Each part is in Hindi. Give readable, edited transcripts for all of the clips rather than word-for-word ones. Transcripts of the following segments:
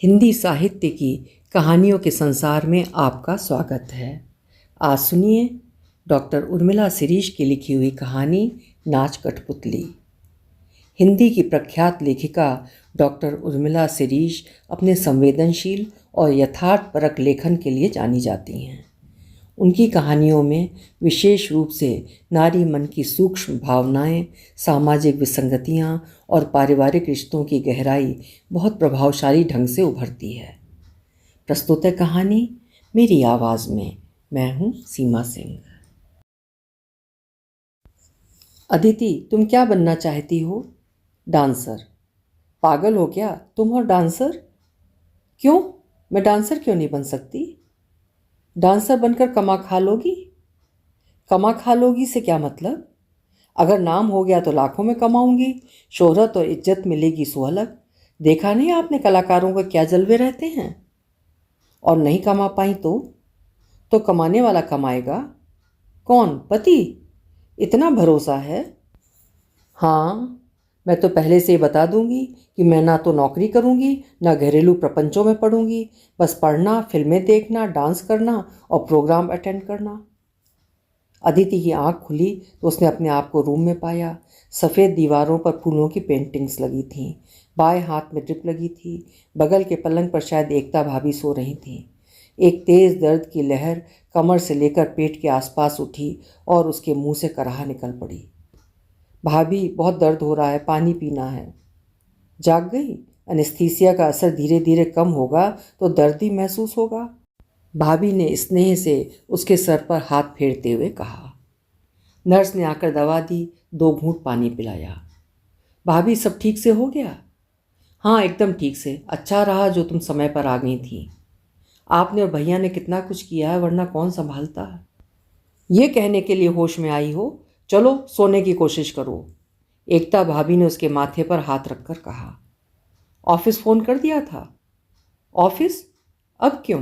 हिंदी साहित्य की कहानियों के संसार में आपका स्वागत है। आज सुनिए डॉक्टर उर्मिला शिरीष की लिखी हुई कहानी नाच कठपुतली। हिंदी की प्रख्यात लेखिका डॉक्टर उर्मिला शिरीष अपने संवेदनशील और यथार्थपरक लेखन के लिए जानी जाती हैं। उनकी कहानियों में विशेष रूप से नारी मन की सूक्ष्म भावनाएं, सामाजिक विसंगतियां और पारिवारिक रिश्तों की गहराई बहुत प्रभावशाली ढंग से उभरती है। प्रस्तुत है कहानी मेरी आवाज़ में। मैं हूँ सीमा सिंह। अदिति, तुम क्या बनना चाहती हो? डांसर। पागल हो क्या तुम और डांसर? क्यों? मैं डांसर क्यों नहीं बन सकती? डांसर बनकर कमा खा लोगी? कमा खा लोगी से क्या मतलब? अगर नाम हो गया तो लाखों में कमाऊंगी, शोहरत और इज्जत मिलेगी सो अलग। देखा नहीं आपने कलाकारों के क्या जलवे रहते हैं? और नहीं कमा पाई तो कमाने वाला कमाएगा। कौन? पति? इतना भरोसा है? हाँ, मैं तो पहले से ही बता दूंगी कि मैं ना तो नौकरी करूंगी ना घरेलू प्रपंचों में पढ़ूंगी। बस पढ़ना, फिल्में देखना, डांस करना और प्रोग्राम अटेंड करना। अदिति की आंख खुली तो उसने अपने आप को रूम में पाया। सफ़ेद दीवारों पर फूलों की पेंटिंग्स लगी थीं। बाएं हाथ में ड्रिप लगी थी। बगल के पलंग पर शायद एकता भाभी सो रही थीं। एक तेज़ दर्द की लहर कमर से लेकर पेट के आसपास उठी और उसके मुंह से कराह निकल पड़ी। भाभी, बहुत दर्द हो रहा है, पानी पीना है। जाग गई? एनेस्थीसिया का असर धीरे धीरे कम होगा तो दर्द ही महसूस होगा, भाभी ने स्नेह से उसके सर पर हाथ फेरते हुए कहा। नर्स ने आकर दवा दी, 2 घूंट पानी पिलाया। भाभी, सब ठीक से हो गया? हाँ, एकदम ठीक से। अच्छा रहा जो तुम समय पर आ गई थी। आपने और भैया ने कितना कुछ किया है, वरना कौन संभालता? ये कहने के लिए होश में आई हो? चलो सोने की कोशिश करो, एकता भाभी ने उसके माथे पर हाथ रखकर कहा। ऑफिस फ़ोन कर दिया था? ऑफिस? अब क्यों?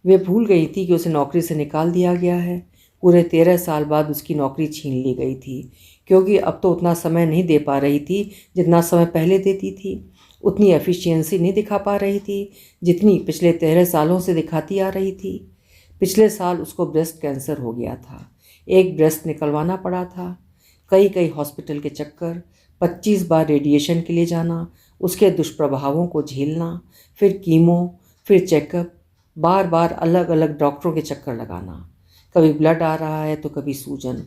वे भूल गई थी कि उसे नौकरी से निकाल दिया गया है। पूरे 13 साल बाद उसकी नौकरी छीन ली गई थी, क्योंकि अब तो उतना समय नहीं दे पा रही थी जितना समय पहले देती थी। उतनी एफिशिएंसी नहीं दिखा पा रही थी जितनी पिछले 13 सालों से दिखाती आ रही थी। पिछले साल उसको ब्रेस्ट कैंसर हो गया था। एक ब्रेस्ट निकलवाना पड़ा था। कई कई हॉस्पिटल के चक्कर, 25 बार रेडिएशन के लिए जाना, उसके दुष्प्रभावों को झेलना, फिर कीमो, फिर चेकअप, बार बार अलग अलग डॉक्टरों के चक्कर लगाना। कभी ब्लड आ रहा है तो कभी सूजन,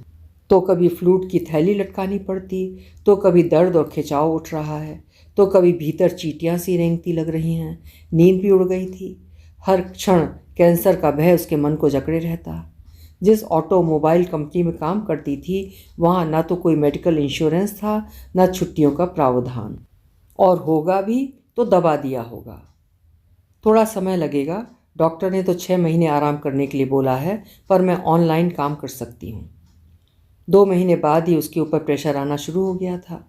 तो कभी फ्लूट की थैली लटकानी पड़ती, तो कभी दर्द और खिंचाव उठ रहा है, तो कभी भीतर चींटियाँ सी रेंगती लग रही हैं। नींद भी उड़ गई थी। हर क्षण कैंसर का भय उसके मन को जकड़े रहता। जिस ऑटोमोबाइल कंपनी में काम करती थी वहाँ ना तो कोई मेडिकल इंश्योरेंस था, ना छुट्टियों का प्रावधान, और होगा भी तो दबा दिया होगा। थोड़ा समय लगेगा, डॉक्टर ने तो 6 महीने आराम करने के लिए बोला है, पर मैं ऑनलाइन काम कर सकती हूँ। 2 महीने बाद ही उसके ऊपर प्रेशर आना शुरू हो गया था।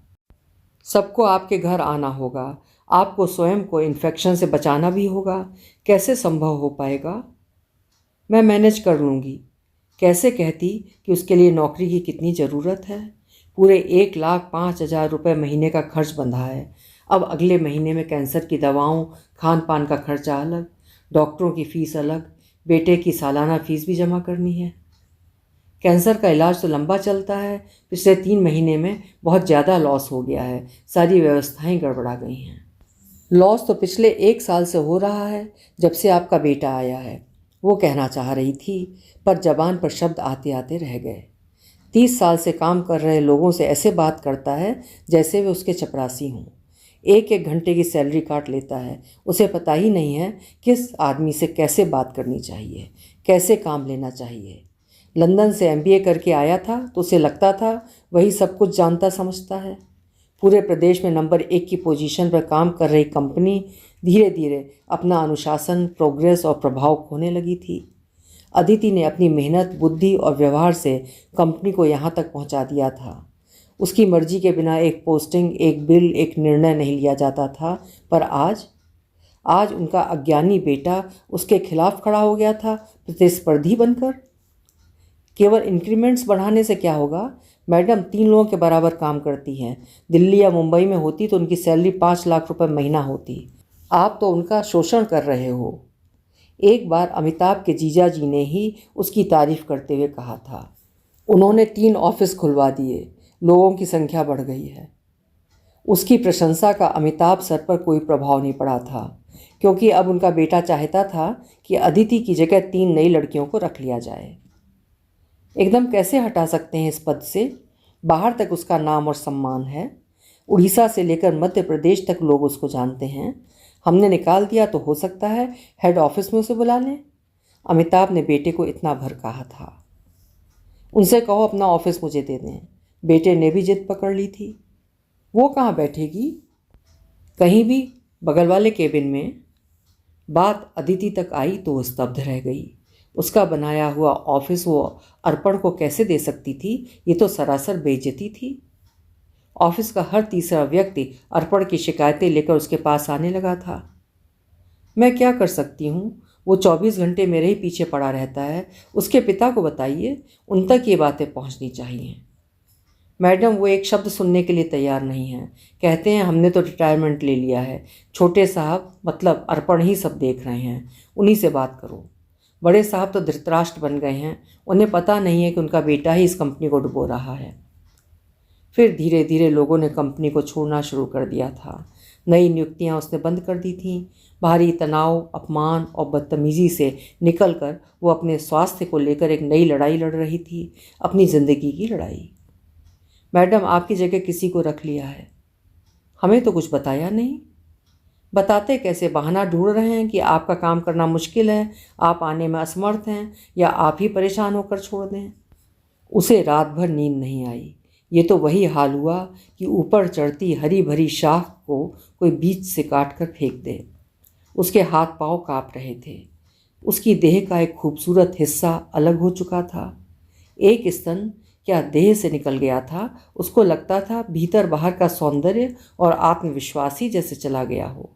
सबको आपके घर आना होगा, आपको स्वयं को इन्फेक्शन से बचाना भी होगा। कैसे संभव हो पाएगा? मैं मैनेज कर लूँगी। कैसे कहती कि उसके लिए नौकरी की कितनी ज़रूरत है। पूरे 1,05,000 रुपये महीने का खर्च बंधा है। अब अगले महीने में कैंसर की दवाओं, खान पान का खर्चा अलग, डॉक्टरों की फ़ीस अलग, बेटे की सालाना फ़ीस भी जमा करनी है। कैंसर का इलाज तो लंबा चलता है। पिछले 3 महीने में बहुत ज़्यादा लॉस हो गया है, सारी व्यवस्थाएं गड़बड़ा गई हैं। लॉस तो पिछले 1 साल से हो रहा है, जब से आपका बेटा आया है, वो कहना चाह रही थी, पर जबान पर शब्द आते आते रह गए। 30 साल से काम कर रहे लोगों से ऐसे बात करता है जैसे वे उसके चपरासी हों। 1-1 घंटे की सैलरी काट लेता है। उसे पता ही नहीं है किस आदमी से कैसे बात करनी चाहिए, कैसे काम लेना चाहिए। लंदन से MBA करके आया था तो उसे लगता था वही सब कुछ जानता समझता है। पूरे प्रदेश में नंबर 1 की पोजीशन पर काम कर रही कंपनी धीरे धीरे अपना अनुशासन, प्रोग्रेस और प्रभाव खोने लगी थी। अदिति ने अपनी मेहनत, बुद्धि और व्यवहार से कंपनी को यहाँ तक पहुँचा दिया था। उसकी मर्जी के बिना एक पोस्टिंग, एक बिल, एक निर्णय नहीं लिया जाता था। पर आज उनका अज्ञानी बेटा उसके खिलाफ खड़ा हो गया था, प्रतिस्पर्धी बनकर। केवल इंक्रीमेंट्स बढ़ाने से क्या होगा? मैडम 3 लोगों के बराबर काम करती हैं। दिल्ली या मुंबई में होती तो उनकी सैलरी 5 लाख रुपए महीना होती। आप तो उनका शोषण कर रहे हो। एक बार अमिताभ के जीजा जी ने ही उसकी तारीफ करते हुए कहा था। उन्होंने 3 ऑफिस खुलवा दिए, लोगों की संख्या बढ़ गई है। उसकी प्रशंसा का अमिताभ सर पर कोई प्रभाव नहीं पड़ा था, क्योंकि अब उनका बेटा चाहता था कि अदिति की जगह 3 नई लड़कियों को रख लिया जाए। एकदम कैसे हटा सकते हैं इस पद से? बाहर तक उसका नाम और सम्मान है। उड़ीसा से लेकर मध्य प्रदेश तक लोग उसको जानते हैं। हमने निकाल दिया तो हो सकता है हेड ऑफिस में उसे बुला लें। अमिताभ ने बेटे को इतना भर कहा था। उनसे कहो अपना ऑफिस मुझे दे दें। बेटे ने भी जिद पकड़ ली थी। वो कहाँ बैठेगी? कहीं भी, बगल वाले केबिन में। बात अदिति तक आई तो वो स्तब्ध रह गई। उसका बनाया हुआ ऑफिस वो अर्पण को कैसे दे सकती थी? ये तो सरासर बेइज्जती थी। ऑफिस का हर तीसरा व्यक्ति अर्पण की शिकायतें लेकर उसके पास आने लगा था। मैं क्या कर सकती हूँ? वो 24 घंटे मेरे ही पीछे पड़ा रहता है। उसके पिता को बताइए, उन तक ये बातें पहुँचनी चाहिए। मैडम, वो एक शब्द सुनने के लिए तैयार नहीं हैं। कहते हैं हमने तो रिटायरमेंट ले लिया है। छोटे साहब मतलब अर्पण ही सब देख रहे हैं, उन्हीं से बात करो। बड़े साहब तो धृतराष्ट्र बन गए हैं। उन्हें पता नहीं है कि उनका बेटा ही इस कंपनी को डुबो रहा है। फिर धीरे धीरे लोगों ने कंपनी को छोड़ना शुरू कर दिया था। नई नियुक्तियां उसने बंद कर दी थीं। भारी तनाव, अपमान और बदतमीज़ी से निकलकर वो अपने स्वास्थ्य को लेकर एक नई लड़ाई लड़ रही थी, अपनी ज़िंदगी की लड़ाई। मैडम, आपकी जगह किसी को रख लिया है। हमें तो कुछ बताया नहीं। बताते कैसे? बहाना ढूंढ रहे हैं कि आपका काम करना मुश्किल है, आप आने में असमर्थ हैं, या आप ही परेशान होकर छोड़ दें। उसे रात भर नींद नहीं आई। ये तो वही हाल हुआ कि ऊपर चढ़ती हरी भरी शाख को कोई बीच से काट कर फेंक दे। उसके हाथ पांव काँप रहे थे। उसकी देह का एक खूबसूरत हिस्सा अलग हो चुका था। एक स्तन क्या देह से निकल गया था। उसको लगता था भीतर बाहर का सौंदर्य और आत्मविश्वास ही जैसे चला गया हो।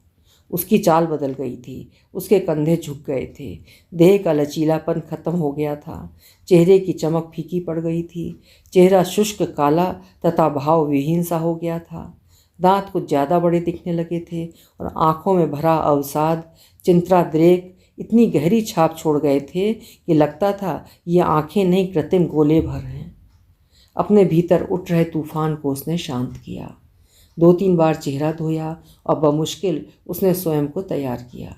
उसकी चाल बदल गई थी। उसके कंधे झुक गए थे। देह का लचीलापन खत्म हो गया था। चेहरे की चमक फीकी पड़ गई थी। चेहरा शुष्क, काला तथा भाव विहीन सा हो गया था। दांत कुछ ज़्यादा बड़े दिखने लगे थे और आँखों में भरा अवसाद, चिंताद्रेक इतनी गहरी छाप छोड़ गए थे कि लगता था ये आँखें नहीं, कृत्रिम गोले भर हैं। अपने भीतर उठ रहे तूफान को उसने शांत किया। 2-3 बार चेहरा धोया और बमुश्किल उसने स्वयं को तैयार किया।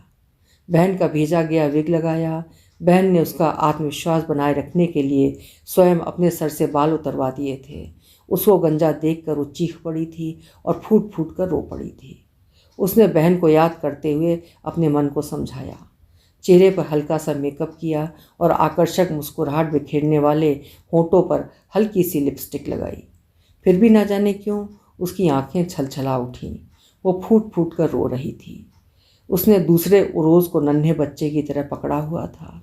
बहन का भेजा गया विग लगाया। बहन ने उसका आत्मविश्वास बनाए रखने के लिए स्वयं अपने सर से बाल उतरवा दिए थे। उसको गंजा देखकर वो चीख पड़ी थी और फूट फूट कर रो पड़ी थी। उसने बहन को याद करते हुए अपने मन को समझाया। चेहरे पर हल्का सा मेकअप किया और आकर्षक मुस्कुराहट बिखेरने वाले होठों पर हल्की सी लिपस्टिक लगाई। फिर भी ना जाने क्यों उसकी आंखें छलछला उठीं। वो फूट फूट कर रो रही थी। उसने दूसरे उरोज को नन्हे बच्चे की तरह पकड़ा हुआ था।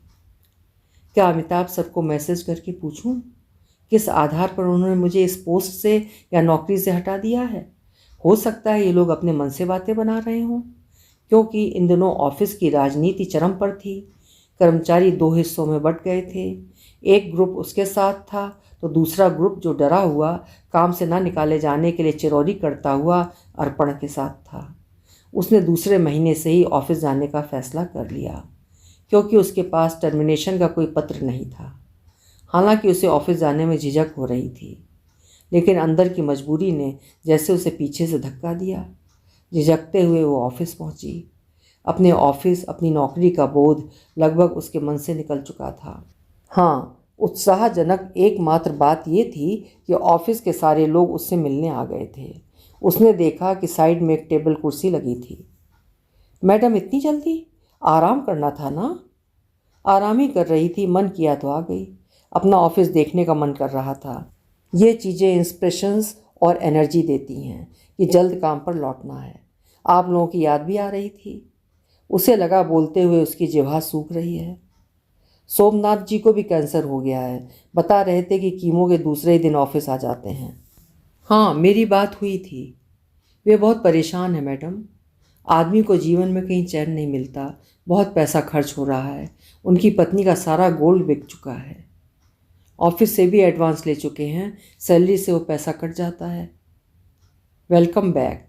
क्या अमिताभ सर को मैसेज करके पूछूं किस आधार पर उन्होंने मुझे इस पोस्ट से या नौकरी से हटा दिया है? हो सकता है ये लोग अपने मन से बातें बना रहे हों, क्योंकि इन दिनों ऑफिस की राजनीति चरम पर थी। कर्मचारी 2 हिस्सों में बंट गए थे। एक ग्रुप उसके साथ था तो दूसरा ग्रुप, जो डरा हुआ काम से ना निकाले जाने के लिए चिरौरी करता हुआ, अर्पण के साथ था। उसने दूसरे महीने से ही ऑफिस जाने का फैसला कर लिया, क्योंकि उसके पास टर्मिनेशन का कोई पत्र नहीं था। हालांकि उसे ऑफिस जाने में झिझक हो रही थी, लेकिन अंदर की मजबूरी ने जैसे उसे पीछे से धक्का दिया। झिझकते हुए वो ऑफिस पहुंची। अपने ऑफिस, अपनी नौकरी का बोझ लगभग उसके मन से निकल चुका था। हाँ, उत्साहजनक एकमात्र बात ये थी कि ऑफिस के सारे लोग उससे मिलने आ गए थे। उसने देखा कि साइड में एक टेबल कुर्सी लगी थी। मैडम, इतनी जल्दी? आराम करना था ना? आराम ही कर रही थी, मन किया तो आ गई। अपना ऑफिस देखने का मन कर रहा था। ये चीज़ें इंस्पिरेशंस और एनर्जी देती हैं कि जल्द काम पर लौटना है। आप लोगों की याद भी आ रही थी। उसे लगा बोलते हुए उसकी जिह्वा सूख रही है। सोमनाथ जी को भी कैंसर हो गया है। बता रहे थे कि कीमो के दूसरे ही दिन ऑफिस आ जाते हैं। हाँ, मेरी बात हुई थी। वे बहुत परेशान है मैडम। आदमी को जीवन में कहीं चैन नहीं मिलता। बहुत पैसा खर्च हो रहा है। उनकी पत्नी का सारा गोल्ड बिक चुका है। ऑफिस से भी एडवांस ले चुके हैं। सैलरी से वो पैसा कट जाता है। वेलकम बैक,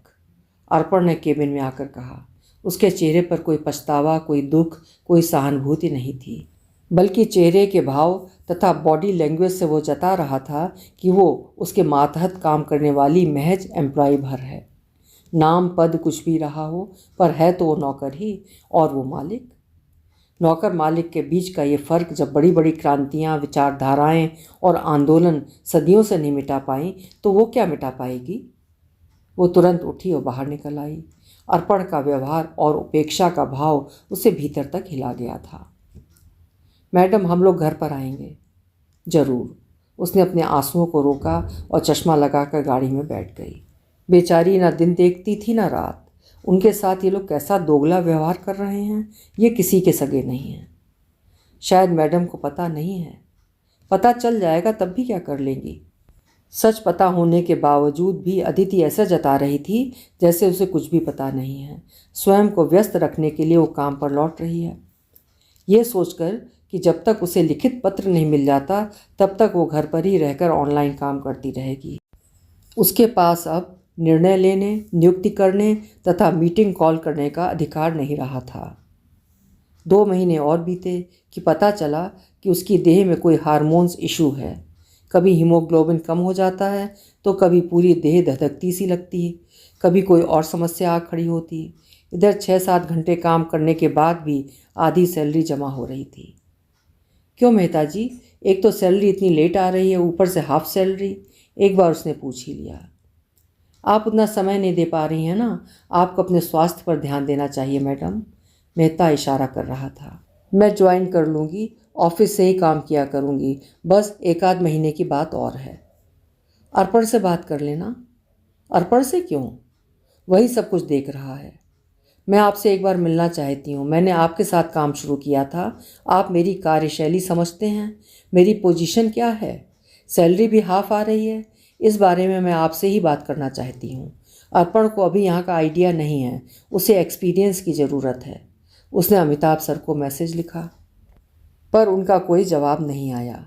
अर्पण ने केबिन में आकर कहा। उसके चेहरे पर कोई पछतावा, कोई दुख, कोई सहानुभूति नहीं थी, बल्कि चेहरे के भाव तथा बॉडी लैंग्वेज से वो जता रहा था कि वो उसके मातहत काम करने वाली महज एम्प्लॉय भर है। नाम पद कुछ भी रहा हो, पर है तो वो नौकर ही, और वो मालिक। नौकर मालिक के बीच का ये फ़र्क जब बड़ी बड़ी क्रांतियाँ, विचारधाराएं और आंदोलन सदियों से नहीं मिटा पाई, तो वो क्या मिटा पाएगी। वो तुरंत उठी और बाहर निकल आई। अर्पण का व्यवहार और उपेक्षा का भाव उसे भीतर तक हिला गया था। मैडम, हम लोग घर पर आएंगे। ज़रूर। उसने अपने आंसुओं को रोका और चश्मा लगाकर गाड़ी में बैठ गई। बेचारी ना दिन देखती थी ना रात। उनके साथ ये लोग कैसा दोगला व्यवहार कर रहे हैं, ये किसी के सगे नहीं हैं। शायद मैडम को पता नहीं है। पता चल जाएगा तब भी क्या कर लेंगी। सच पता होने के बावजूद भी अदिति ऐसा जता रही थी जैसे उसे कुछ भी पता नहीं है। स्वयं को व्यस्त रखने के लिए वो काम पर लौट रही है, ये सोचकर कि जब तक उसे लिखित पत्र नहीं मिल जाता तब तक वो घर पर ही रहकर ऑनलाइन काम करती रहेगी। उसके पास अब निर्णय लेने, नियुक्ति करने तथा मीटिंग कॉल करने का अधिकार नहीं रहा था। 2 महीने और बीते कि पता चला कि उसकी देह में कोई हार्मोन्स इशू है। कभी हीमोग्लोबिन कम हो जाता है तो कभी पूरी देह धधकती सी लगती है, कभी कोई और समस्या आ खड़ी होती। इधर 6-7 घंटे काम करने के बाद भी आधी सैलरी जमा हो रही थी। क्यों मेहता जी, एक तो सैलरी इतनी लेट आ रही है, ऊपर से हाफ सैलरी। एक बार उसने पूछ ही लिया। आप उतना समय नहीं दे पा रही हैं ना, आपको अपने स्वास्थ्य पर ध्यान देना चाहिए मैडम। मेहता इशारा कर रहा था। मैं ज्वाइन कर लूँगी, ऑफिस से ही काम किया करूँगी, बस 1-8 महीने की बात और है। अर्पण से बात कर लेना। अर्पण से क्यों? वही सब कुछ देख रहा है। मैं आपसे एक बार मिलना चाहती हूँ। मैंने आपके साथ काम शुरू किया था। आप मेरी कार्यशैली समझते हैं, मेरी पोजीशन क्या है, सैलरी भी हाफ आ रही है। इस बारे में मैं आपसे ही बात करना चाहती हूँ। अर्पण को अभी यहाँ का आइडिया नहीं है, उसे एक्सपीरियंस की ज़रूरत है। उसने अमिताभ सर को मैसेज लिखा, पर उनका कोई जवाब नहीं आया।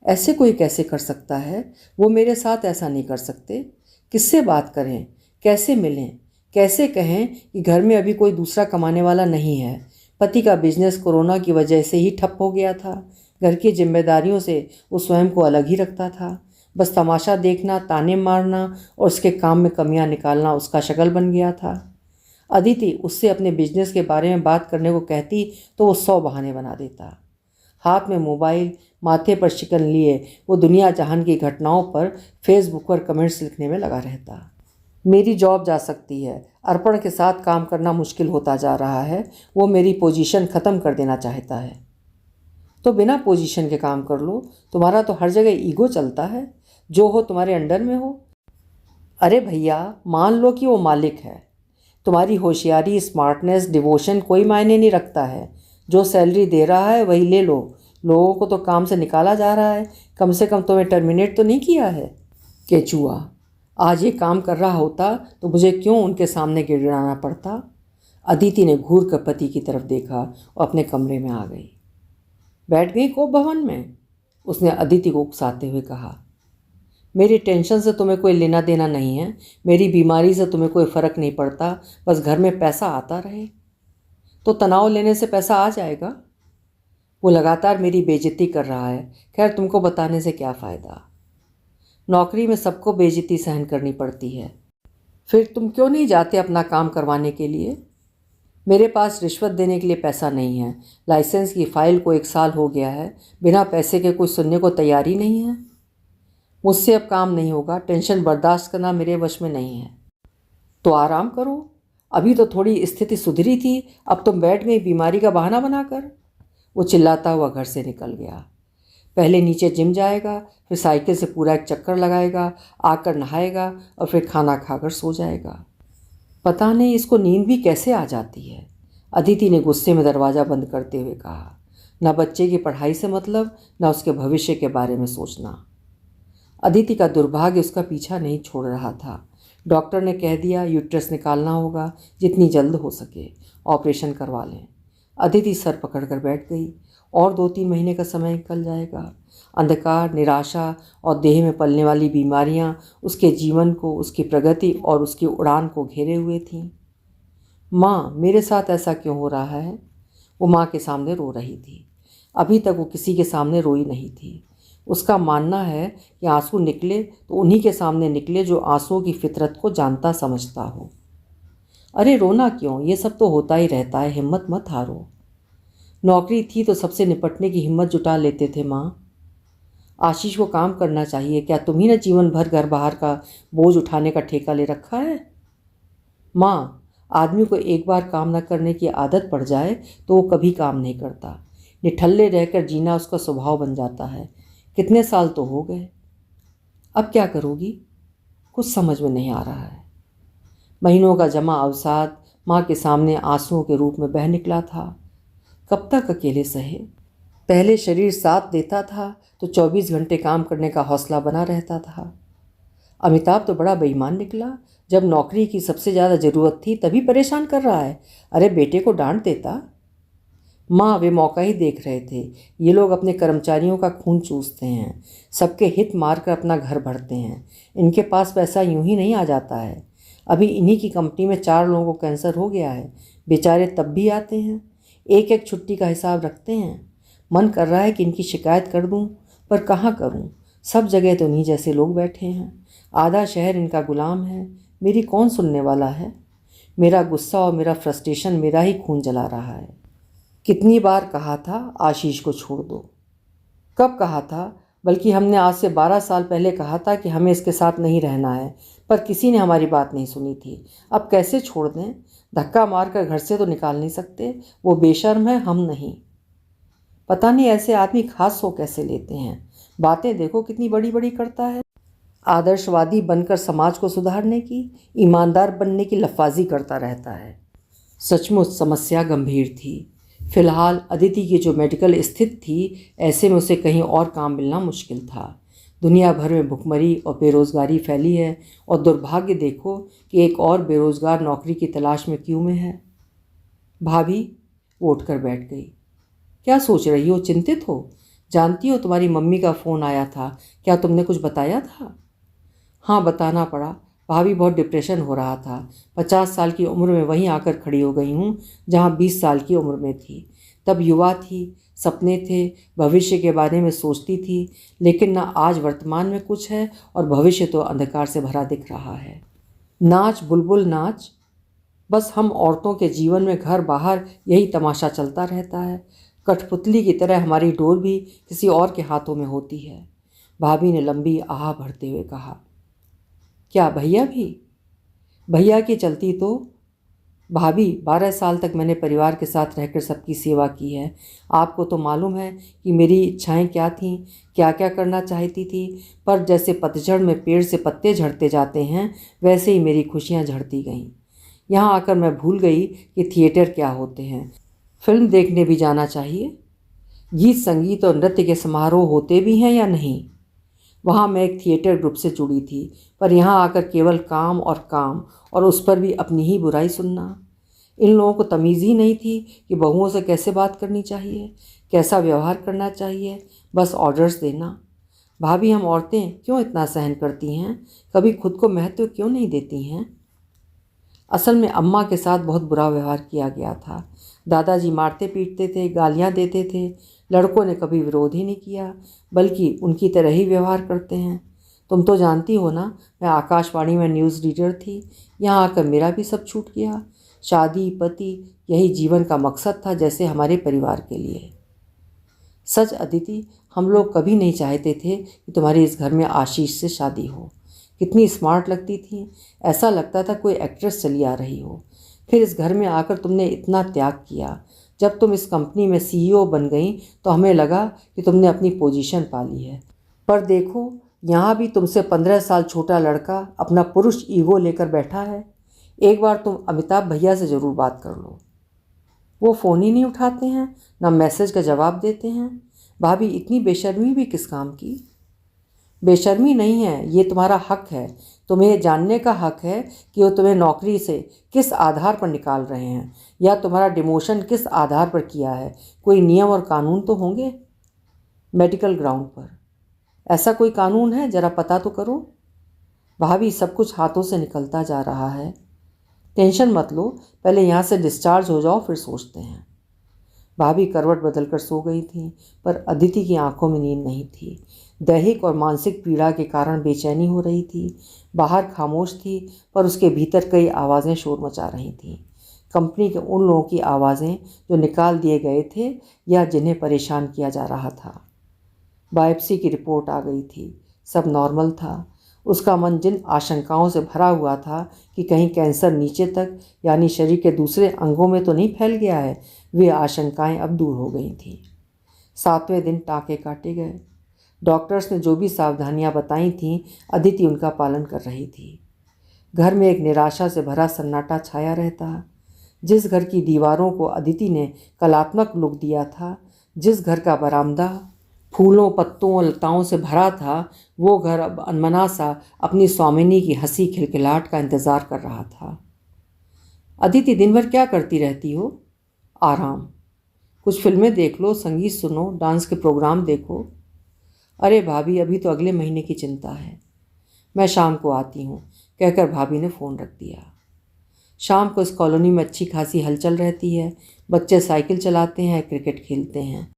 ऐसे कोई कैसे कर सकता है? वो मेरे साथ ऐसा नहीं कर सकते। किससे बात करें, कैसे मिलें, कैसे कहें कि घर में अभी कोई दूसरा कमाने वाला नहीं है। पति का बिजनेस कोरोना की वजह से ही ठप हो गया था। घर की जिम्मेदारियों से वो स्वयं को अलग ही रखता था। बस तमाशा देखना, ताने मारना और उसके काम में कमियां निकालना उसका शगल बन गया था। अदिति उससे अपने बिजनेस के बारे में बात करने को कहती तो वो 100 बहाने बना देता। हाथ में मोबाइल, माथे पर शिकन लिए वो दुनिया जहान की घटनाओं पर फेसबुक पर कमेंट्स लिखने में लगा रहता। मेरी जॉब जा सकती है, अर्पण के साथ काम करना मुश्किल होता जा रहा है, वो मेरी पोजीशन ख़त्म कर देना चाहता है। तो बिना पोजीशन के काम कर लो, तुम्हारा तो हर जगह ईगो चलता है, जो हो तुम्हारे अंडर में हो। अरे भैया, मान लो कि वो मालिक है। तुम्हारी होशियारी, स्मार्टनेस, डिवोशन कोई मायने नहीं रखता है। जो सैलरी दे रहा है वही ले लो। लोगों को तो काम से निकाला जा रहा है, कम से कम तुम्हें टर्मिनेट तो नहीं किया है। केचुआ, आज ये काम कर रहा होता तो मुझे क्यों उनके सामने गिड़गिड़ाना पड़ता। अदिति ने घूर कर पति की तरफ देखा और अपने कमरे में आ गई। बैठ गई कोप भवन में? उसने अदिति को उकसाते हुए कहा। मेरी टेंशन से तुम्हें कोई लेना देना नहीं है, मेरी बीमारी से तुम्हें कोई फ़र्क नहीं पड़ता, बस घर में पैसा आता रहे। तो तनाव लेने से पैसा आ जाएगा। वो लगातार मेरी बेइज्जती कर रहा है। खैर, तुमको बताने से क्या फ़ायदा। नौकरी में सबको बेइज्जती सहन करनी पड़ती है। फिर तुम क्यों नहीं जाते अपना काम करवाने के लिए? मेरे पास रिश्वत देने के लिए पैसा नहीं है। लाइसेंस की फ़ाइल को 1 साल हो गया है, बिना पैसे के कुछ सुनने को तैयार ही नहीं है। मुझसे अब काम नहीं होगा, टेंशन बर्दाश्त करना मेरे वश में नहीं है। तो आराम करो, अभी तो थोड़ी स्थिति सुधरी थी, अब तुम बैठ गई बीमारी का बहाना बनाकर। वो चिल्लाता हुआ घर से निकल गया। पहले नीचे जिम जाएगा, फिर साइकिल से पूरा एक चक्कर लगाएगा, आकर नहाएगा और फिर खाना खाकर सो जाएगा। पता नहीं इसको नींद भी कैसे आ जाती है। अदिति ने गुस्से में दरवाज़ा बंद करते हुए कहा। न बच्चे की पढ़ाई से मतलब, न उसके भविष्य के बारे में सोचना। अदिति का दुर्भाग्य उसका पीछा नहीं छोड़ रहा था। डॉक्टर ने कह दिया यूट्रस निकालना होगा, जितनी जल्द हो सके ऑपरेशन करवा लें। अदिति सर पकड़कर बैठ गई। और 2-3 महीने का समय निकल जाएगा। अंधकार, निराशा और देह में पलने वाली बीमारियां उसके जीवन को, उसकी प्रगति और उसकी उड़ान को घेरे हुए थीं। माँ, मेरे साथ ऐसा क्यों हो रहा है? वो माँ के सामने रो रही थी। अभी तक वो किसी के सामने रोई नहीं थी। उसका मानना है कि आंसू निकले तो उन्हीं के सामने निकले जो आंसुओं की फितरत को जानता समझता हो। अरे रोना क्यों, ये सब तो होता ही रहता है, हिम्मत मत हारो। नौकरी थी तो सबसे निपटने की हिम्मत जुटा लेते थे माँ। आशीष को काम करना चाहिए, क्या तुम ही ने जीवन भर घर बाहर का बोझ उठाने का ठेका ले रखा है? माँ, आदमी को एक बार काम न करने की आदत पड़ जाए तो वो कभी काम नहीं करता। निठल्ले रहकर जीना उसका स्वभाव बन जाता है। कितने साल तो हो गए। अब क्या करोगी? कुछ समझ में नहीं आ रहा है। महीनों का जमा अवसाद माँ के सामने आंसुओं के रूप में बह निकला था। कब तक अकेले सहे? पहले शरीर साथ देता था तो 24 घंटे काम करने का हौसला बना रहता था। अमिताभ तो बड़ा बेईमान निकला। जब नौकरी की सबसे ज़्यादा ज़रूरत थी तभी परेशान कर रहा है। अरे बेटे को डांट देता। माँ, वे मौका ही देख रहे थे। ये लोग अपने कर्मचारियों का खून चूसते हैं, सबके हित मारकर अपना घर भरते हैं। इनके पास पैसा यूं ही नहीं आ जाता है। अभी इन्हीं की कंपनी में 4 लोगों को कैंसर हो गया है। बेचारे तब भी आते हैं, एक एक छुट्टी का हिसाब रखते हैं। मन कर रहा है कि इनकी शिकायत कर दूं, पर कहाँ करूं? सब जगह तो इन्हीं जैसे लोग बैठे हैं। आधा शहर इनका गुलाम है। मेरी कौन सुनने वाला है? मेरा गुस्सा और मेरा फ्रस्ट्रेशन मेरा ही खून जला रहा है। कितनी बार कहा था आशीष को छोड़ दो। कब कहा था? बल्कि हमने आज से 12 साल पहले कहा था कि हमें इसके साथ नहीं रहना है, पर किसी ने हमारी बात नहीं सुनी थी। अब कैसे छोड़ दें? धक्का मारकर घर से तो निकाल नहीं सकते। वो बेशर्म है, हम नहीं। पता नहीं ऐसे आदमी खास सो कैसे लेते हैं। बातें देखो कितनी बड़ी बड़ी करता है। आदर्शवादी बनकर समाज को सुधारने की, ईमानदार बनने की लफाजी करता रहता है। सचमुच समस्या गंभीर थी। फिलहाल अदिति की जो मेडिकल स्थिति थी, ऐसे में उसे कहीं और काम मिलना मुश्किल था। दुनिया भर में भुखमरी और बेरोज़गारी फैली है और दुर्भाग्य देखो कि एक और बेरोज़गार नौकरी की तलाश में क्यू में है। भाभी, वो उठकर बैठ गई। क्या सोच रही हो? चिंतित हो? जानती हो तुम्हारी मम्मी का फ़ोन आया था, क्या तुमने कुछ बताया था? हाँ, बताना पड़ा। भाभी, बहुत डिप्रेशन हो रहा था। 50 साल की उम्र में वहीं आकर खड़ी हो गई हूँ जहाँ 20 साल की उम्र में थी। तब युवा थी, सपने थे, भविष्य के बारे में सोचती थी, लेकिन ना आज वर्तमान में कुछ है और भविष्य तो अंधकार से भरा दिख रहा है। नाच बुलबुल नाच। बस हम औरतों के जीवन में घर बाहर यही तमाशा चलता रहता है। कठपुतली की तरह हमारी डोर भी किसी और के हाथों में होती है। भाभी ने लंबी आह भरते हुए कहा। क्या भैया भी? भैया की चलती तो। भाभी, 12 साल तक मैंने परिवार के साथ रहकर सबकी सेवा की है। आपको तो मालूम है कि मेरी इच्छाएं क्या थीं, क्या क्या करना चाहती थी। पर जैसे पतझड़ में पेड़ से पत्ते झड़ते जाते हैं, वैसे ही मेरी खुशियां झड़ती गईं। यहाँ आकर मैं भूल गई कि थिएटर क्या होते हैं। फिल्म देखने भी जाना चाहिए। गीत संगीत और नृत्य के समारोह होते भी हैं या नहीं? वहाँ मैं एक थिएटर ग्रुप से जुड़ी थी, पर यहाँ आकर केवल काम और काम, और उस पर भी अपनी ही बुराई सुनना। इन लोगों को तमीज़ ही नहीं थी कि बहुओं से कैसे बात करनी चाहिए, कैसा व्यवहार करना चाहिए, बस ऑर्डर्स देना। भाभी, हम औरतें क्यों इतना सहन करती हैं? कभी खुद को महत्व क्यों नहीं देती हैं? असल में अम्मा के साथ बहुत बुरा व्यवहार किया गया था। दादाजी मारते पीटते थे, गालियाँ देते थे। लड़कों ने कभी विरोध ही नहीं किया, बल्कि उनकी तरह ही व्यवहार करते हैं। तुम तो जानती हो ना, मैं आकाशवाणी में न्यूज़ रीडर थी। यहाँ आकर मेरा भी सब छूट गया। शादी, पति, यही जीवन का मकसद था, जैसे हमारे परिवार के लिए। सच अदिति, हम लोग कभी नहीं चाहते थे कि तुम्हारे इस घर में आशीष से शादी हो। कितनी स्मार्ट लगती थी, ऐसा लगता था कोई एक्ट्रेस चली आ रही हो। फिर इस घर में आकर तुमने इतना त्याग किया। जब तुम इस कंपनी में सीईओ बन गई तो हमें लगा कि तुमने अपनी पोजीशन पा ली है। पर देखो, यहाँ भी तुमसे 15 साल छोटा लड़का अपना पुरुष ईगो लेकर बैठा है। एक बार तुम अमिताभ भैया से ज़रूर बात कर लो। वो फ़ोन ही नहीं उठाते हैं, ना मैसेज का जवाब देते हैं। भाभी, इतनी बेशर्मी भी किस काम की? बेशर्मी नहीं है, ये तुम्हारा हक है। तुम्हें जानने का हक है कि वो तुम्हें नौकरी से किस आधार पर निकाल रहे हैं, या तुम्हारा डिमोशन किस आधार पर किया है। कोई नियम और कानून तो होंगे। मेडिकल ग्राउंड पर ऐसा कोई कानून है? ज़रा पता तो करो। भाभी, सब कुछ हाथों से निकलता जा रहा है। टेंशन मत लो, पहले यहाँ से डिस्चार्ज हो जाओ, फिर सोचते हैं। भाभी करवट बदलकर सो गई थीं, पर अदिति की आंखों में नींद नहीं थी। दैहिक और मानसिक पीड़ा के कारण बेचैनी हो रही थी। बाहर खामोश थी, पर उसके भीतर कई आवाज़ें शोर मचा रही थीं। कंपनी के उन लोगों की आवाज़ें जो निकाल दिए गए थे या जिन्हें परेशान किया जा रहा था। बायोप्सी की रिपोर्ट आ गई थी, सब नॉर्मल था। उसका मन जिन आशंकाओं से भरा हुआ था कि कहीं कैंसर नीचे तक यानी शरीर के दूसरे अंगों में तो नहीं फैल गया है, वे आशंकाएं अब दूर हो गई थीं। 7वें दिन टाँके काटे गए। डॉक्टर्स ने जो भी सावधानियां बताई थीं, अदिति उनका पालन कर रही थी। घर में एक निराशा से भरा सन्नाटा छाया रहता। जिस घर की दीवारों को अदिति ने कलात्मक लुक दिया था, जिस घर का बरामदा फूलों, पत्तों और लताओं से भरा था, वो घर अब अनमना सा अपनी स्वामिनी की हंसी खिलखिलाहट का इंतज़ार कर रहा था। अदिति, दिन भर क्या करती रहती हो? आराम। कुछ फिल्में देख लो, संगीत सुनो, डांस के प्रोग्राम देखो। अरे भाभी, अभी तो अगले महीने की चिंता है। मैं शाम को आती हूँ, कहकर भाभी ने फ़ोन रख दिया। शाम को इस कॉलोनी में अच्छी खासी हलचल रहती है। बच्चे साइकिल चलाते हैं, क्रिकेट खेलते हैं,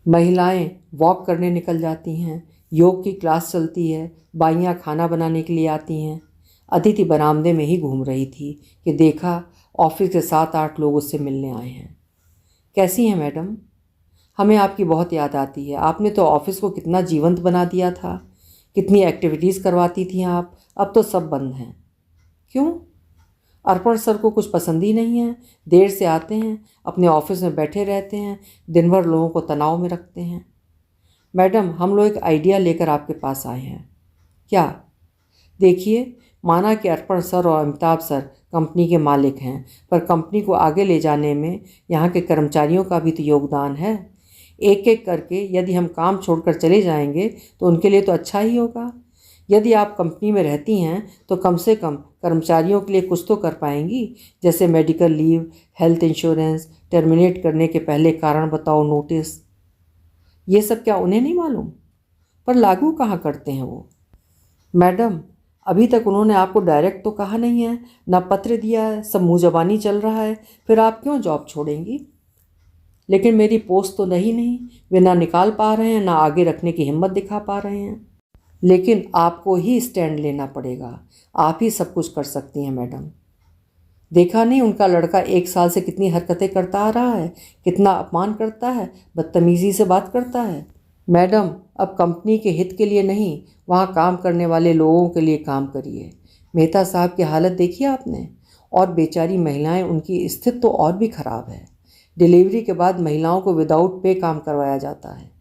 महिलाएं वॉक करने निकल जाती हैं, योग की क्लास चलती है, बाइयाँ खाना बनाने के लिए आती हैं। अदिति बरामदे में ही घूम रही थी कि देखा ऑफिस के 7-8 लोग उससे मिलने आए हैं। कैसी हैं मैडम? हमें आपकी बहुत याद आती है। आपने तो ऑफिस को कितना जीवंत बना दिया था, कितनी एक्टिविटीज़ करवाती थी आप। अब तो सब बंद हैं। क्यों? अर्पण सर को कुछ पसंद ही नहीं है। देर से आते हैं, अपने ऑफिस में बैठे रहते हैं, दिन भर लोगों को तनाव में रखते हैं। मैडम, हम लोग एक आइडिया लेकर आपके पास आए हैं। क्या? देखिए, माना कि अर्पण सर और अमिताभ सर कंपनी के मालिक हैं, पर कंपनी को आगे ले जाने में यहाँ के कर्मचारियों का भी तो योगदान है। एक एक करके यदि हम काम छोड़कर चले जाएंगे तो उनके लिए तो अच्छा ही होगा। यदि आप कंपनी में रहती हैं तो कम से कम कर्मचारियों के लिए कुछ तो कर पाएंगी, जैसे medical leave, health insurance, terminate करने के पहले कारण बताओ नोटिस। ये सब क्या उन्हें नहीं मालूम? पर लागू कहाँ करते हैं वो? मैडम, अभी तक उन्होंने आपको डायरेक्ट तो कहा नहीं है, ना पत्र दिया है, सब मुँह ज़बानी चल रहा है। फिर आप क्यों जॉब छोड़ेंगी? लेकिन मेरी पोस्ट तो नहीं, वे ना निकाल पा रहे हैं, ना आगे रखने की हिम्मत दिखा पा रहे हैं। लेकिन आपको ही स्टैंड लेना पड़ेगा। आप ही सब कुछ कर सकती हैं मैडम। देखा नहीं उनका लड़का 1 साल से कितनी हरकतें करता आ रहा है, कितना अपमान करता है, बदतमीज़ी से बात करता है। मैडम, अब कंपनी के हित के लिए नहीं, वहाँ काम करने वाले लोगों के लिए काम करिए। मेहता साहब की हालत देखी आपने? और बेचारी महिलाएं, उनकी स्थिति तो और भी ख़राब है। डिलीवरी के बाद महिलाओं को विदाउट पे काम करवाया जाता है।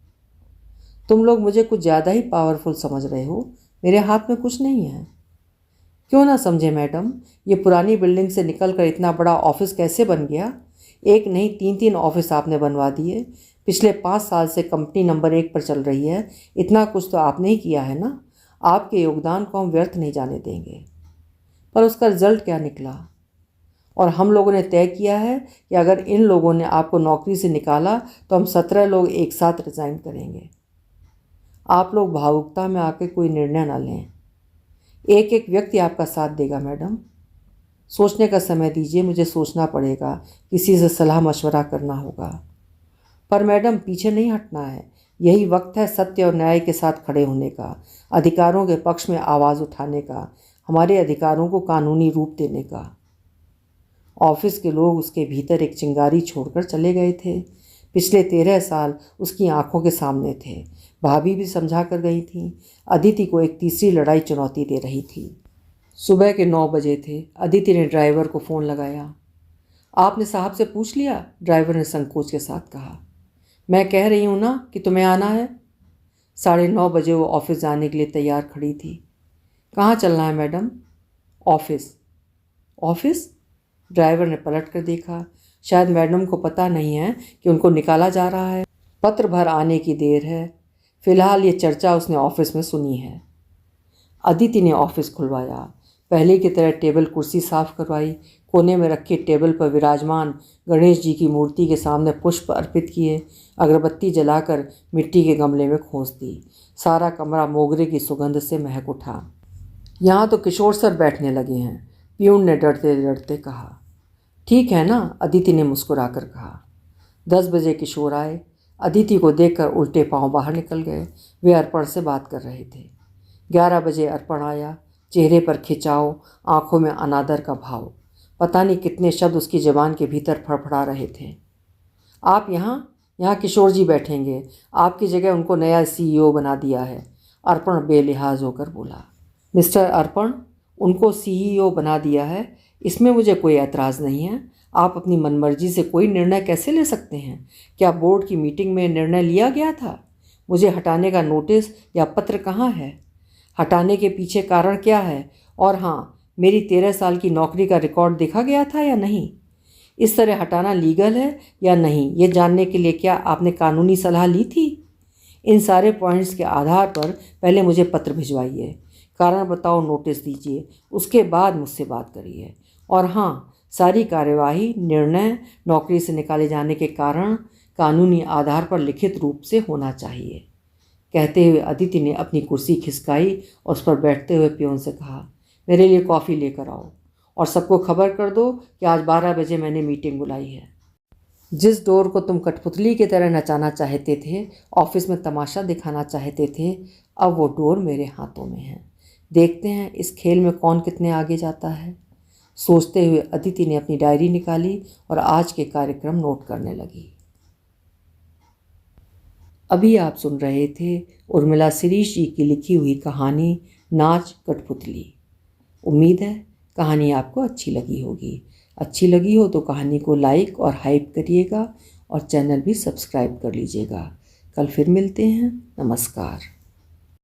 तुम लोग मुझे कुछ ज़्यादा ही पावरफुल समझ रहे हो। मेरे हाथ में कुछ नहीं है। क्यों ना समझे मैडम, ये पुरानी बिल्डिंग से निकलकर इतना बड़ा ऑफिस कैसे बन गया? एक नहीं 3-3 ऑफिस आपने बनवा दिए। पिछले 5 साल से कंपनी नंबर 1 पर चल रही है। इतना कुछ तो आपने ही किया है ना। आपके योगदान को हम व्यर्थ नहीं जाने देंगे। पर उसका रिजल्ट क्या निकला? और हम लोगों ने तय किया है कि अगर इन लोगों ने आपको नौकरी से निकाला तो हम 17 लोग एक साथ रिज़ाइन करेंगे। आप लोग भावुकता में आके कोई निर्णय ना लें। एक एक व्यक्ति आपका साथ देगा मैडम। सोचने का समय दीजिए, मुझे सोचना पड़ेगा, किसी से सलाह मशवरा करना होगा। पर मैडम, पीछे नहीं हटना है। यही वक्त है सत्य और न्याय के साथ खड़े होने का, अधिकारों के पक्ष में आवाज़ उठाने का, हमारे अधिकारों को कानूनी रूप देने का। ऑफिस के लोग उसके भीतर एक चिंगारी छोड़कर चले गए थे। पिछले 13 साल उसकी आंखों के सामने थे। भाभी भी समझा कर गई थी। अदिति को एक तीसरी लड़ाई चुनौती दे रही थी। सुबह के 9 बजे थे। अदिति ने ड्राइवर को फ़ोन लगाया। आपने साहब से पूछ लिया? ड्राइवर ने संकोच के साथ कहा। मैं कह रही हूँ ना कि तुम्हें आना है। 9:30 बजे वो ऑफिस जाने के लिए तैयार खड़ी थी। कहाँ चलना है मैडम? ऑफिस। ऑफिस? ड्राइवर ने पलट कर देखा। शायद मैडम को पता नहीं है कि उनको निकाला जा रहा है। पत्र भर आने की देर है। फिलहाल ये चर्चा उसने ऑफिस में सुनी है। अदिति ने ऑफिस खुलवाया। पहले की तरह टेबल कुर्सी साफ करवाई। कोने में रखी टेबल पर विराजमान गणेश जी की मूर्ति के सामने पुष्प अर्पित किए। अगरबत्ती जलाकर मिट्टी के गमले में खोस दी। सारा कमरा मोगरे की सुगंध से महक उठा। यहाँ तो किशोर सर बैठने लगे हैं। प्यून ने डरते डरते कहा। ठीक है ना, अदिति ने मुस्कुराकर कहा। 10 बजे किशोर आए। अदिति को देखकर उल्टे पांव बाहर निकल गए। वे अर्पण से बात कर रहे थे। 11 बजे अर्पण आया। चेहरे पर खिंचाव, आंखों में अनादर का भाव। पता नहीं कितने शब्द उसकी ज़बान के भीतर फड़फड़ा रहे थे। आप यहाँ किशोर जी बैठेंगे। आपकी जगह उनको नया CEO बना दिया है, अर्पण बेलिहाज होकर बोला। मिस्टर अर्पण, उनको CEO बना दिया है, इसमें मुझे कोई ऐतराज़ नहीं है। आप अपनी मनमर्जी से कोई निर्णय कैसे ले सकते हैं? क्या बोर्ड की मीटिंग में निर्णय लिया गया था? मुझे हटाने का नोटिस या पत्र कहाँ है? हटाने के पीछे कारण क्या है? और हाँ, मेरी 13 साल की नौकरी का रिकॉर्ड देखा गया था या नहीं? इस तरह हटाना लीगल है या नहीं, ये जानने के लिए क्या आपने कानूनी सलाह ली थी? इन सारे पॉइंट्स के आधार पर पहले मुझे पत्र भिजवाइए, कारण बताओ नोटिस दीजिए, उसके बाद मुझसे बात करिए। और हाँ, सारी कार्यवाही, निर्णय, नौकरी से निकाले जाने के कारण कानूनी आधार पर लिखित रूप से होना चाहिए। कहते हुए अदिति ने अपनी कुर्सी खिसकाई और उस पर बैठते हुए प्यून से कहा, मेरे लिए कॉफ़ी लेकर आओ और सबको खबर कर दो कि आज 12 बजे मैंने मीटिंग बुलाई है। जिस डोर को तुम कठपुतली की तरह नचाना चाहते थे, ऑफिस में तमाशा दिखाना चाहते थे, अब वो डोर मेरे हाथों में है। देखते हैं इस खेल में कौन कितने आगे जाता है। सोचते हुए अदिति ने अपनी डायरी निकाली और आज के कार्यक्रम नोट करने लगी। अभी आप सुन रहे थे उर्मिला शिरीष जी की लिखी हुई कहानी नाच कठपुतली। उम्मीद है कहानी आपको अच्छी लगी होगी। अच्छी लगी हो तो कहानी को लाइक और हाइप करिएगा और चैनल भी सब्सक्राइब कर लीजिएगा। कल फिर मिलते हैं। नमस्कार।